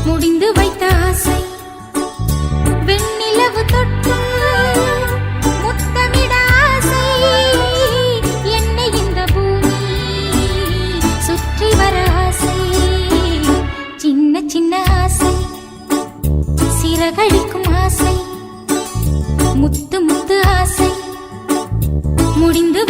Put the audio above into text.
முடிந்து வைத்த ஆசை வெண்ணிலவு தொட்டு முத்தமிட ஆசை என்னை இந்த பூமி சுற்றி வர ஆசை சின்ன சின்ன ஆசை சிறகடிக்கும் ஆசை முத்து முத்து ஆசை முடிந்து